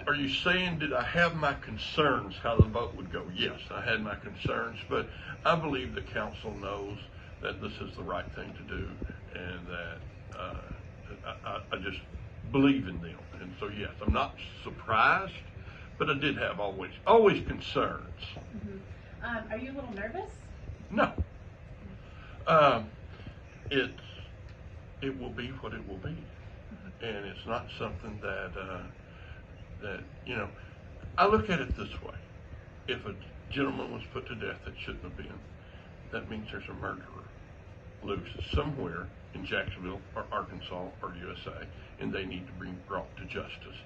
are you saying, did I have my concerns how the vote would go? Yes, I had my concerns, but I believe the council knows that this is the right thing to do, and that I just believe in them. And so, yes, I'm not surprised, but I did have always concerns. Are you a little nervous? No. It will be what it will be, and it's not something that I look at it this way: if a gentleman was put to death that shouldn't have been, that means there's a murderer loose somewhere in Jacksonville or Arkansas or USA, and they need to be brought to justice,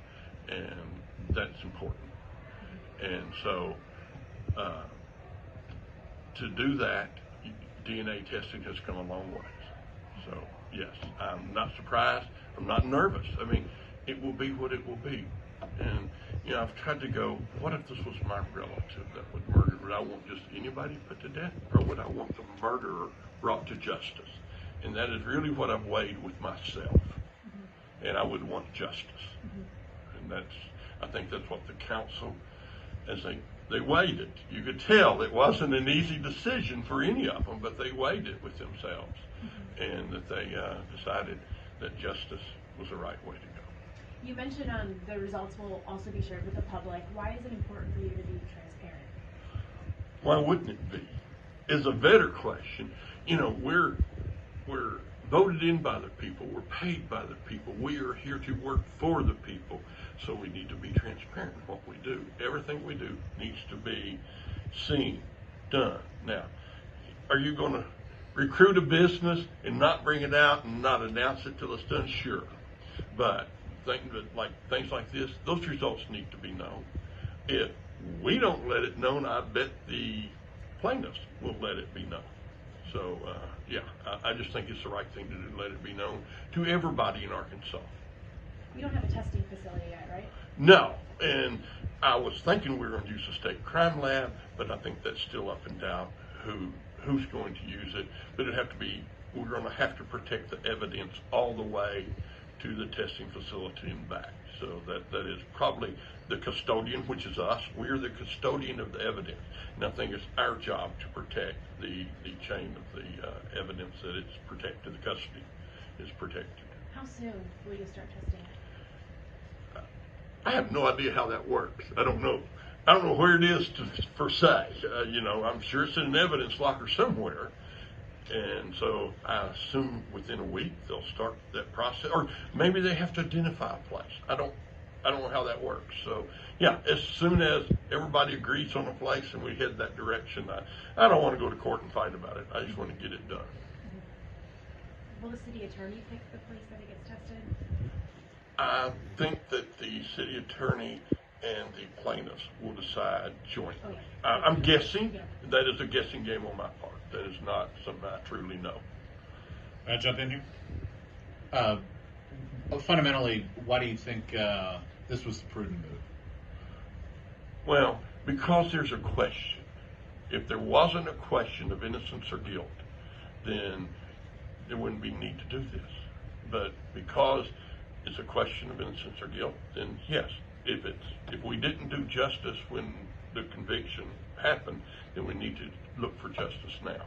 and that's important. And so, to do that, DNA testing has come a long ways. So, yes, I'm not surprised. I'm not nervous. I mean, it will be what it will be. And, I've tried to go, what if this was my relative that would murder? Would I want just anybody put to death, or would I want the murderer brought to justice? And that is really what I've weighed with myself. And I would want justice. And I think that's what the council, as they weighed it. You could tell it wasn't an easy decision for any of them, but they weighed it with themselves, and that they decided that justice was the right way to go. You mentioned the results will also be shared with the public. Why is it important for you to be transparent? Why wouldn't it be? Is a better question. We're voted in by the people. We're paid by the people. We are here to work for the people. So we need to be transparent in what we do. Everything we do needs to be seen, done. Now, are you going to recruit a business and not bring it out and not announce it till it's done? Sure. But things like this, those results need to be known. If we don't let it known, I bet the plaintiffs will let it be known. So, I just think it's the right thing to do, let it be known to everybody in Arkansas. You don't have a testing facility yet, right? No, and I was thinking we were going to use a state crime lab, but I think that's still up in doubt who's going to use it. But we're going to have to protect the evidence all the way to the testing facility and back. So that is probably the custodian, which is us. We're the custodian of the evidence. And I think it's our job to protect the chain of the evidence that it's protected, the custody is protected. How soon will you start testing it? I have no idea how that works. I don't know where it is per se. I'm sure it's in an evidence locker somewhere. And so I assume within a week they'll start that process, or maybe they have to identify a place. I don't know how that works. So as soon as everybody agrees on a place and we head that direction, I don't want to go to court and fight about it. I just want to get it done. Will the city attorney pick the place that it gets tested? I think that the city attorney and the plaintiffs will decide jointly. Oh, yeah. I'm guessing. Yeah. That is a guessing game on my part. That is not something I truly know. Can I jump in here? Fundamentally, why do you think this was the prudent move? Well, because there's a question. If there wasn't a question of innocence or guilt, then there wouldn't be need to do this. But because it's a question of innocence or guilt, then yes, if we didn't do justice when the conviction happened, then we need to look for justice now.